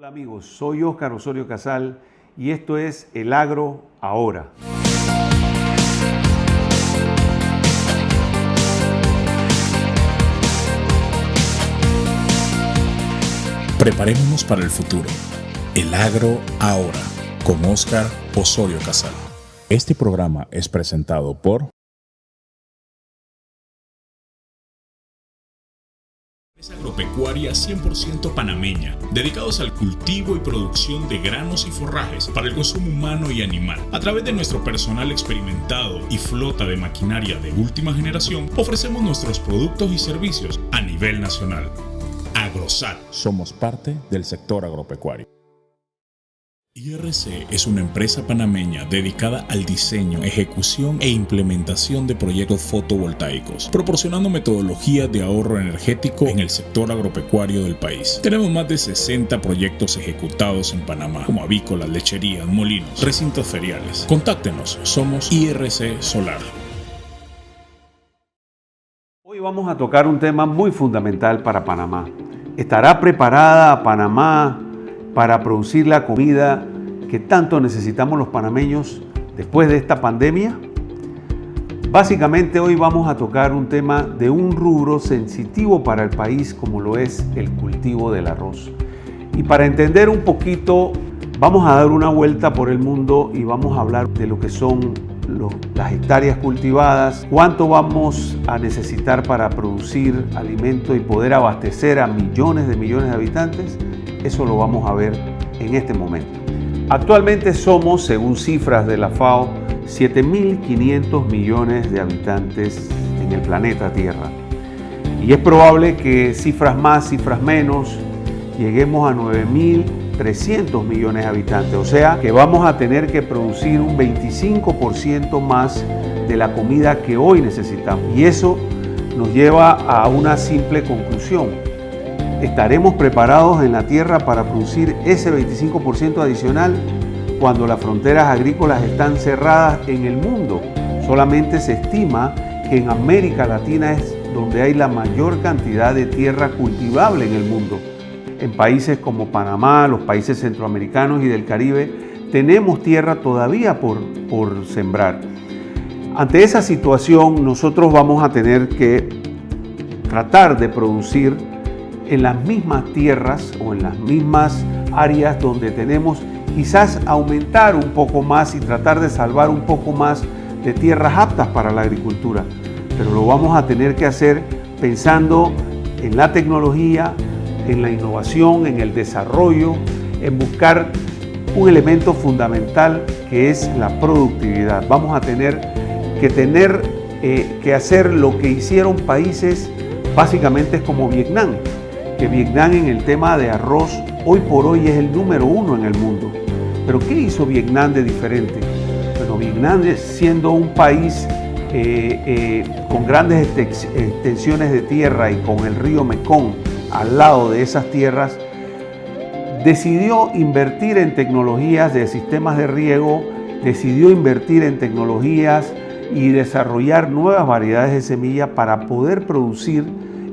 Hola amigos, soy Óscar Osorio Casal y esto es El Agro Ahora. Preparémonos para el futuro. El Agro Ahora, con Óscar Osorio Casal. Este programa es presentado por Empresa agropecuaria 100% panameña, dedicados al cultivo y producción de granos y forrajes para el consumo humano y animal. A través de nuestro personal experimentado y flota de maquinaria de última generación, ofrecemos nuestros productos y servicios a nivel nacional. Agrosat. Somos parte del sector agropecuario. IRC es una empresa panameña dedicada al diseño, ejecución e implementación de proyectos fotovoltaicos, proporcionando metodologías de ahorro energético en el sector agropecuario del país. Tenemos más de 60 proyectos ejecutados en Panamá, como avícolas, lecherías, molinos, recintos feriales. Contáctenos, somos IRC Solar. Hoy vamos a tocar un tema muy fundamental para Panamá. ¿Estará preparada Panamá para producir la comida que tanto necesitamos los panameños después de esta pandemia? Básicamente hoy vamos a tocar un tema de un rubro sensitivo para el país como lo es el cultivo del arroz. Y para entender un poquito, vamos a dar una vuelta por el mundo y vamos a hablar de lo que son las hectáreas cultivadas, cuánto vamos a necesitar para producir alimento y poder abastecer a millones de habitantes. Eso lo vamos a ver en este momento. Actualmente somos, según cifras de la FAO, 7.500 millones de habitantes en el planeta Tierra. Y es probable que cifras más, cifras menos, lleguemos a 9.300 millones de habitantes. O sea que vamos a tener que producir un 25% más de la comida que hoy necesitamos. Y eso nos lleva a una simple conclusión. ¿Estaremos preparados en la tierra para producir ese 25% adicional cuando las fronteras agrícolas están cerradas en el mundo? Solamente se estima que en América Latina es donde hay la mayor cantidad de tierra cultivable en el mundo. En países como Panamá, los países centroamericanos y del Caribe, tenemos tierra todavía por sembrar. Ante esa situación, nosotros vamos a tener que tratar de producir en las mismas tierras o en las mismas áreas donde tenemos, quizás aumentar un poco más y tratar de salvar un poco más de tierras aptas para la agricultura. Pero lo vamos a tener que hacer pensando en la tecnología, en la innovación, en el desarrollo, en buscar un elemento fundamental que es la productividad. Vamos a tener que hacer lo que hicieron países básicamente como Vietnam, que Vietnam en el tema de arroz hoy por hoy es el número 1 en el mundo. Pero ¿qué hizo Vietnam de diferente? Bueno, Vietnam, siendo un país con grandes extensiones de tierra y con el río Mekong al lado de esas tierras, decidió invertir en tecnologías de sistemas de riego, decidió invertir en tecnologías y desarrollar nuevas variedades de semilla para poder producir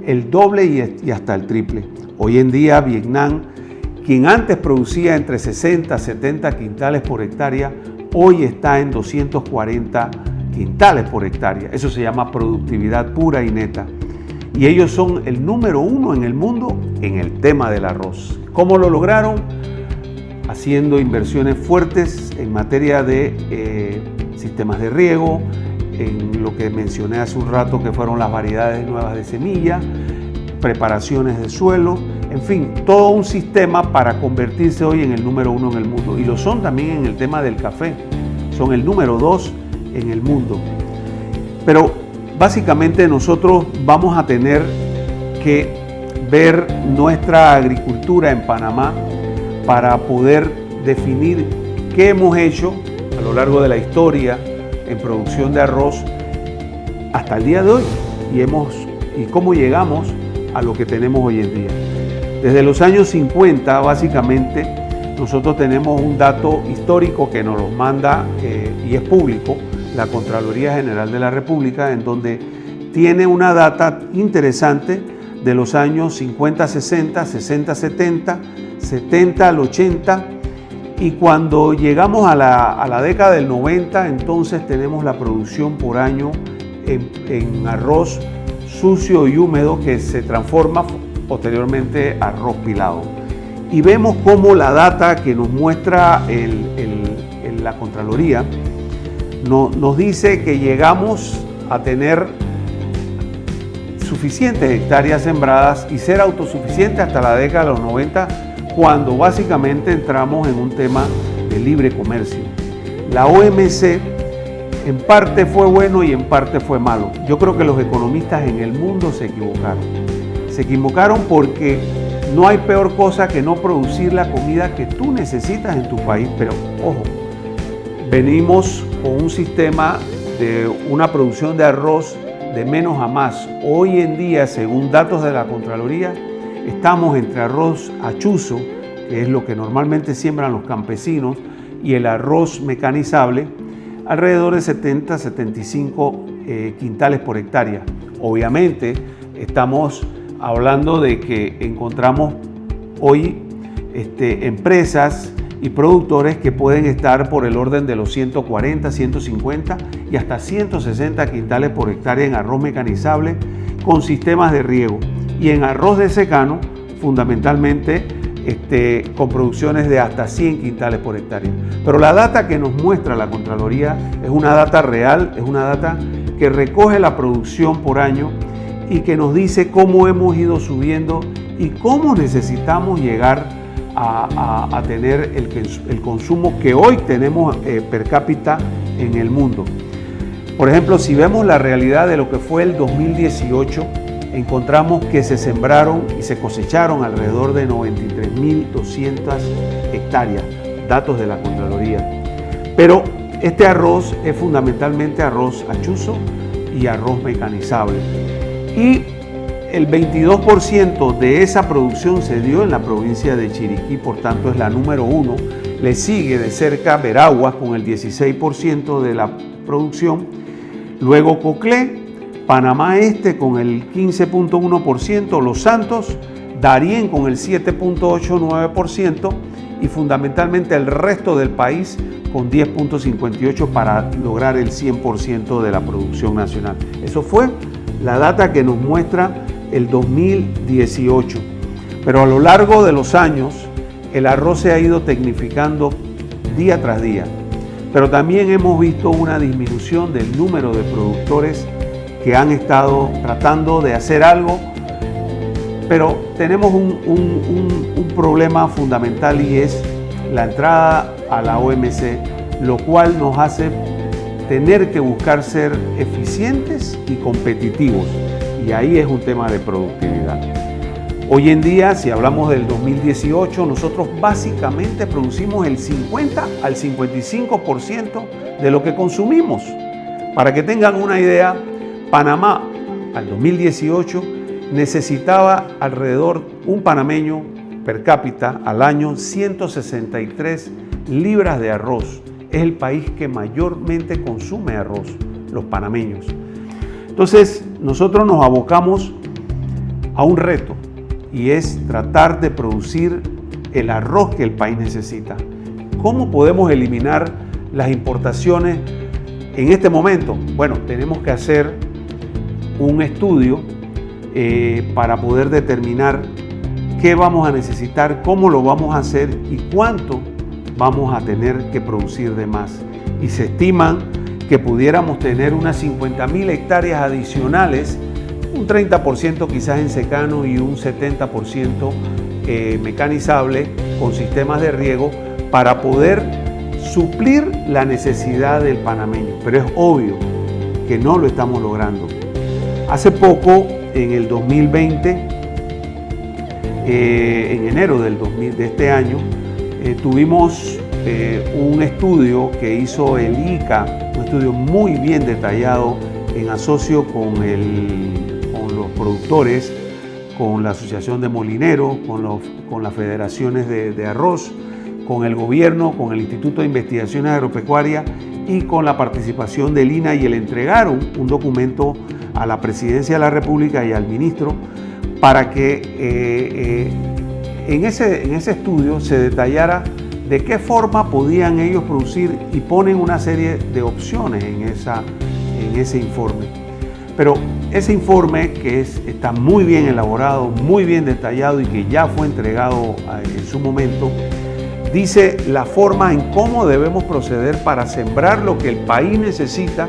el doble y hasta el triple. Hoy en día Vietnam, quien antes producía entre 60 a 70 quintales por hectárea, hoy está en 240 quintales por hectárea. Eso se llama productividad pura y neta. Y ellos son el número 1 en el mundo en el tema del arroz. ¿Cómo lo lograron? Haciendo inversiones fuertes en materia de sistemas de riego, en lo que mencioné hace un rato que fueron las variedades nuevas de semilla, preparaciones de suelo, en fin, todo un sistema para convertirse hoy en el número 1 en el mundo. Y lo son también en el tema del café, son el número 2 en el mundo. Pero básicamente nosotros vamos a tener que ver nuestra agricultura en Panamá para poder definir qué hemos hecho a lo largo de la historia en producción de arroz hasta el día de hoy y cómo llegamos a lo que tenemos hoy en día. Desde los años 50 básicamente nosotros tenemos un dato histórico que nos lo manda y es público la Contraloría General de la República, en donde tiene una data interesante de los años 50-60, 60-70, 70 al 80, y cuando llegamos a la década del 90, entonces tenemos la producción por año en arroz sucio y húmedo que se transforma posteriormente a arroz pilado. Y vemos cómo la data que nos muestra la Contraloría nos dice que llegamos a tener suficientes hectáreas sembradas y ser autosuficientes hasta la década de los 90, cuando básicamente entramos en un tema de libre comercio. La OMC en parte fue bueno y en parte fue malo. Yo creo que los economistas en el mundo se equivocaron. Se equivocaron porque no hay peor cosa que no producir la comida que tú necesitas en tu país. Pero ojo, venimos con un sistema de una producción de arroz de menos a más. Hoy en día, según datos de la Contraloría, estamos entre arroz achuzo, que es lo que normalmente siembran los campesinos, y el arroz mecanizable, alrededor de 70-75 quintales por hectárea. Obviamente, estamos hablando de que encontramos hoy empresas y productores que pueden estar por el orden de los 140, 150 y hasta 160 quintales por hectárea en arroz mecanizable con sistemas de riego, y en arroz de secano fundamentalmente con producciones de hasta 100 quintales por hectárea. Pero la data que nos muestra la Contraloría es una data real, es una data que recoge la producción por año y que nos dice cómo hemos ido subiendo y cómo necesitamos llegar a tener el consumo que hoy tenemos per cápita en el mundo. Por ejemplo, si vemos la realidad de lo que fue el 2018, encontramos que se sembraron y se cosecharon alrededor de 93.200 hectáreas, datos de la Contraloría. Pero este arroz es fundamentalmente arroz achuzo y arroz mecanizable. Y el 22% de esa producción se dio en la provincia de Chiriquí, por tanto es la número 1. Le sigue de cerca Veraguas con el 16% de la producción, luego Coclé, Panamá Este con el 15.1%, Los Santos, Darién con el 7.89% y fundamentalmente el resto del país con 10.58% para lograr el 100% de la producción nacional. Eso fue la data que nos muestra el 2018. Pero a lo largo de los años el arroz se ha ido tecnificando día tras día. Pero también hemos visto una disminución del número de productores que han estado tratando de hacer algo, pero tenemos un problema fundamental y es la entrada a la OMC, lo cual nos hace tener que buscar ser eficientes y competitivos, y ahí es un tema de productividad. Hoy en día, si hablamos del 2018, nosotros básicamente producimos el 50 al 55% de lo que consumimos. Para que tengan una idea, Panamá al 2018 necesitaba alrededor, un panameño per cápita al año, 163 libras de arroz. Es el país que mayormente consume arroz, los panameños. Entonces, nosotros nos abocamos a un reto y es tratar de producir el arroz que el país necesita. ¿Cómo podemos eliminar las importaciones en este momento? Bueno, tenemos que hacer un estudio para poder determinar qué vamos a necesitar, cómo lo vamos a hacer y cuánto vamos a tener que producir de más. Y se estiman que pudiéramos tener unas 50.000 hectáreas adicionales, un 30% quizás en secano y un 70% mecanizable con sistemas de riego para poder suplir la necesidad del panameño. Pero es obvio que no lo estamos logrando. Hace poco, en el 2020, en enero de este año, tuvimos un estudio que hizo el ICA, un estudio muy bien detallado en asocio con los productores, con la Asociación de Molineros, con las federaciones de arroz, con el gobierno, con el Instituto de Investigaciones Agropecuarias y con la participación del INA, y le entregaron un documento a la Presidencia de la República y al ministro para que en ese estudio se detallara de qué forma podían ellos producir, y ponen una serie de opciones en ese informe. Pero ese informe, que está muy bien elaborado, muy bien detallado y que ya fue entregado en su momento, dice la forma en cómo debemos proceder para sembrar lo que el país necesita,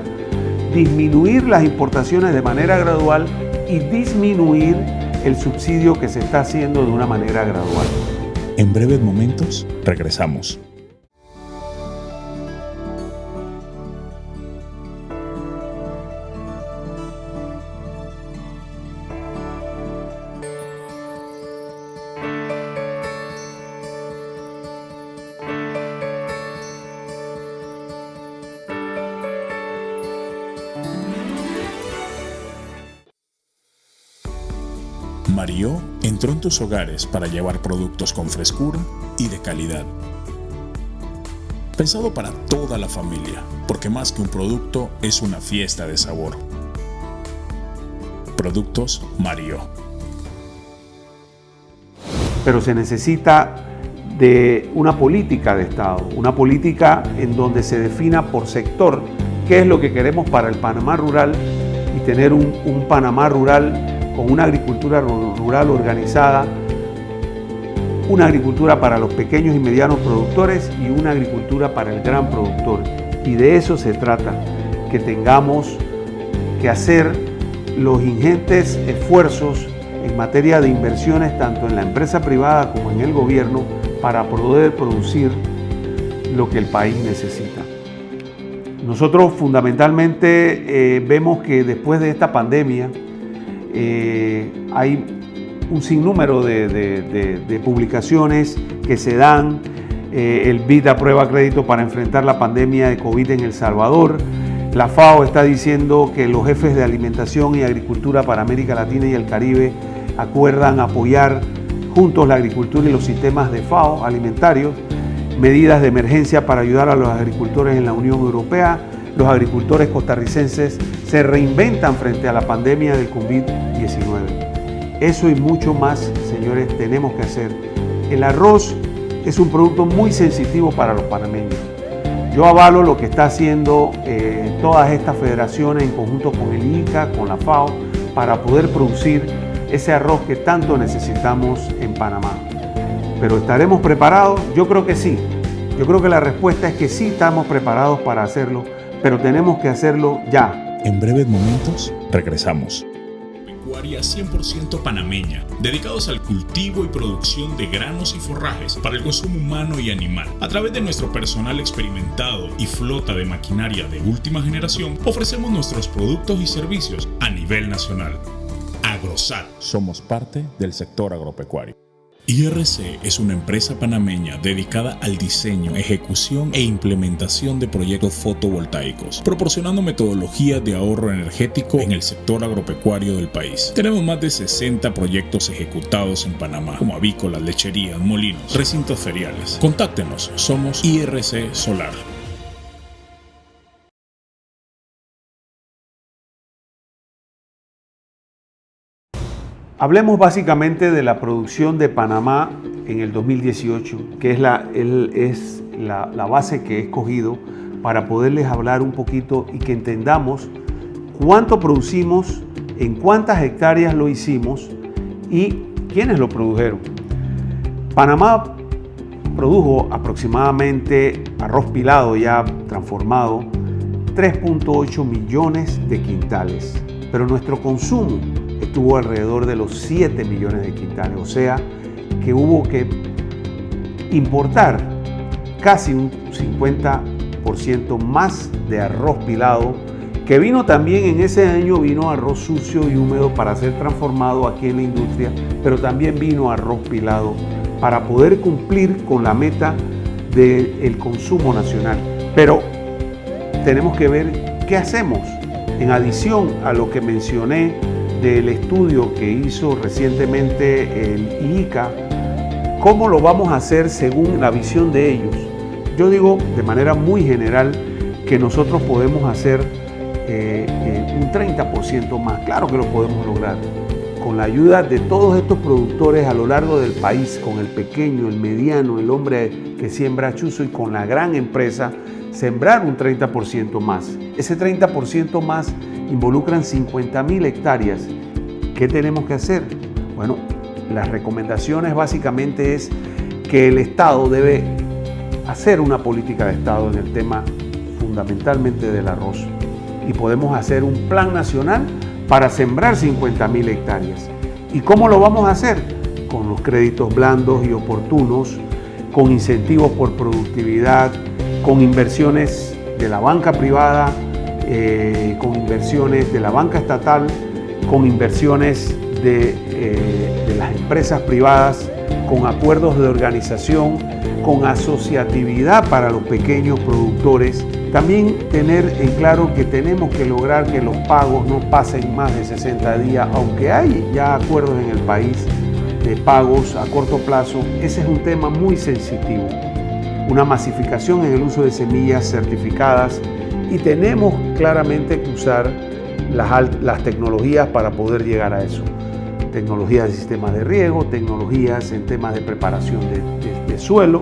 disminuir las importaciones de manera gradual y disminuir el subsidio que se está haciendo de una manera gradual. En breves momentos, regresamos. Mario entró en tus hogares para llevar productos con frescura y de calidad. Pensado para toda la familia, porque más que un producto es una fiesta de sabor. Productos Mario. Pero se necesita de una política de Estado, una política en donde se defina por sector qué es lo que queremos para el Panamá rural, y tener un Panamá rural con una agricultura rural organizada, una agricultura para los pequeños y medianos productores y una agricultura para el gran productor. Y de eso se trata, que tengamos que hacer los ingentes esfuerzos en materia de inversiones, tanto en la empresa privada como en el gobierno, para poder producir lo que el país necesita. Nosotros fundamentalmente vemos que después de esta pandemia, hay un sinnúmero de publicaciones que se dan. El BID aprueba crédito para enfrentar la pandemia de COVID en El Salvador. La FAO está diciendo que los jefes de alimentación y agricultura para América Latina y el Caribe acuerdan apoyar juntos la agricultura y los sistemas de FAO alimentarios. Medidas de emergencia para ayudar a los agricultores en la Unión Europea. Los agricultores costarricenses se reinventan frente a la pandemia del COVID-19. Eso y mucho más, señores, tenemos que hacer. El arroz es un producto muy sensitivo para los panameños. Yo avalo lo que está haciendo todas estas federaciones en conjunto con el INCA, con la FAO, para poder producir ese arroz que tanto necesitamos en Panamá. ¿Pero estaremos preparados? Yo creo que sí. Yo creo que la respuesta es que sí estamos preparados para hacerlo, pero tenemos que hacerlo ya. En breves momentos, regresamos. Agropecuaria 100% panameña, dedicados al cultivo y producción de granos y forrajes para el consumo humano y animal. A través de nuestro personal experimentado y flota de maquinaria de última generación, ofrecemos nuestros productos y servicios a nivel nacional. Agrosat. Somos parte del sector agropecuario. IRC es una empresa panameña dedicada al diseño, ejecución e implementación de proyectos fotovoltaicos, proporcionando metodologías de ahorro energético en el sector agropecuario del país. Tenemos más de 60 proyectos ejecutados en Panamá, como avícolas, lecherías, molinos, recintos feriales. Contáctenos, somos IRC Solar. Hablemos básicamente de la producción de Panamá en el 2018, que es la base que he escogido para poderles hablar un poquito y que entendamos cuánto producimos, en cuántas hectáreas lo hicimos y quiénes lo produjeron. Panamá produjo aproximadamente arroz pilado ya transformado, 3.8 millones de quintales, pero nuestro consumo estuvo alrededor de los 7 millones de quintales, o sea que hubo que importar casi un 50% más de arroz pilado, que vino también en ese año, vino arroz sucio y húmedo para ser transformado aquí en la industria, pero también vino arroz pilado para poder cumplir con la meta del consumo nacional. Pero tenemos que ver qué hacemos en adición a lo que mencioné del estudio que hizo recientemente el ICA. ¿Cómo lo vamos a hacer según la visión de ellos? Yo digo de manera muy general que nosotros podemos hacer un 30% más. Claro que lo podemos lograr con la ayuda de todos estos productores a lo largo del país, con el pequeño, el mediano, el hombre que siembra chuzo y con la gran empresa, sembrar un 30% más. Ese 30% más involucran 50.000 hectáreas. ¿Qué tenemos que hacer? Bueno, las recomendaciones básicamente es que el Estado debe hacer una política de Estado en el tema fundamentalmente del arroz. Y podemos hacer un plan nacional para sembrar 50.000 hectáreas. ¿Y cómo lo vamos a hacer? Con los créditos blandos y oportunos, con incentivos por productividad, con inversiones de la banca privada, con inversiones de la banca estatal, con inversiones de las empresas privadas, con acuerdos de organización, con asociatividad para los pequeños productores. También tener en claro que tenemos que lograr que los pagos no pasen más de 60 días, aunque hay ya acuerdos en el país de pagos a corto plazo. Ese es un tema muy sensitivo. Una masificación en el uso de semillas certificadas y tenemos claramente que usar las tecnologías para poder llegar a eso. Tecnologías de sistemas de riego, tecnologías en temas de preparación de suelo,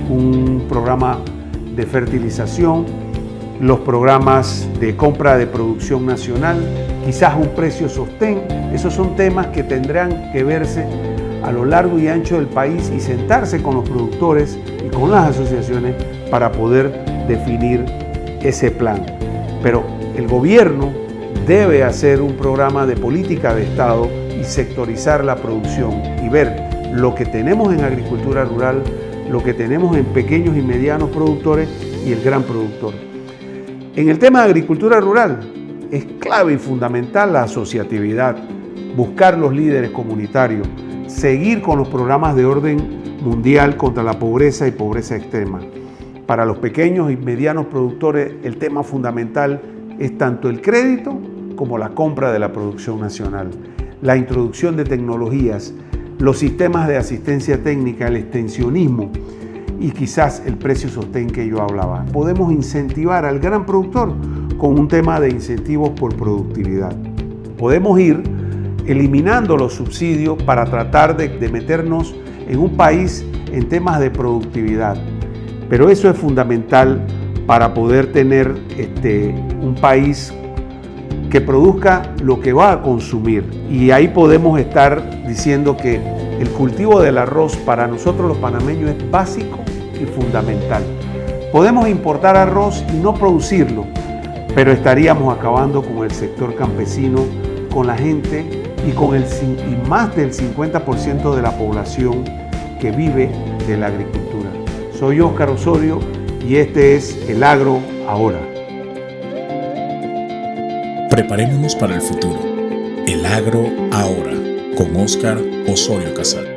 un programa de fertilización, los programas de compra de producción nacional, quizás un precio sostén. Esos son temas que tendrán que verse a lo largo y ancho del país y sentarse con los productores y con las asociaciones para poder definir ese plan. Pero el gobierno debe hacer un programa de política de Estado y sectorizar la producción y ver lo que tenemos en agricultura rural, lo que tenemos en pequeños y medianos productores y el gran productor. En el tema de agricultura rural es clave y fundamental la asociatividad, buscar los líderes comunitarios, seguir con los programas de orden mundial contra la pobreza y pobreza extrema. Para los pequeños y medianos productores el tema fundamental es tanto el crédito como la compra de la producción nacional, la introducción de tecnologías, los sistemas de asistencia técnica, el extensionismo y quizás el precio sostén que yo hablaba. Podemos incentivar al gran productor con un tema de incentivos por productividad. Podemos ir eliminando los subsidios para tratar de meternos en un país en temas de productividad. Pero eso es fundamental para poder tener un país que produzca lo que va a consumir. Y ahí podemos estar diciendo que el cultivo del arroz para nosotros los panameños es básico y fundamental. Podemos importar arroz y no producirlo, pero estaríamos acabando con el sector campesino, con la gente y más del 50% de la población que vive de la agricultura. Soy Óscar Osorio y este es El Agro Ahora. Preparémonos para el futuro. El Agro Ahora, con Óscar Osorio Casal.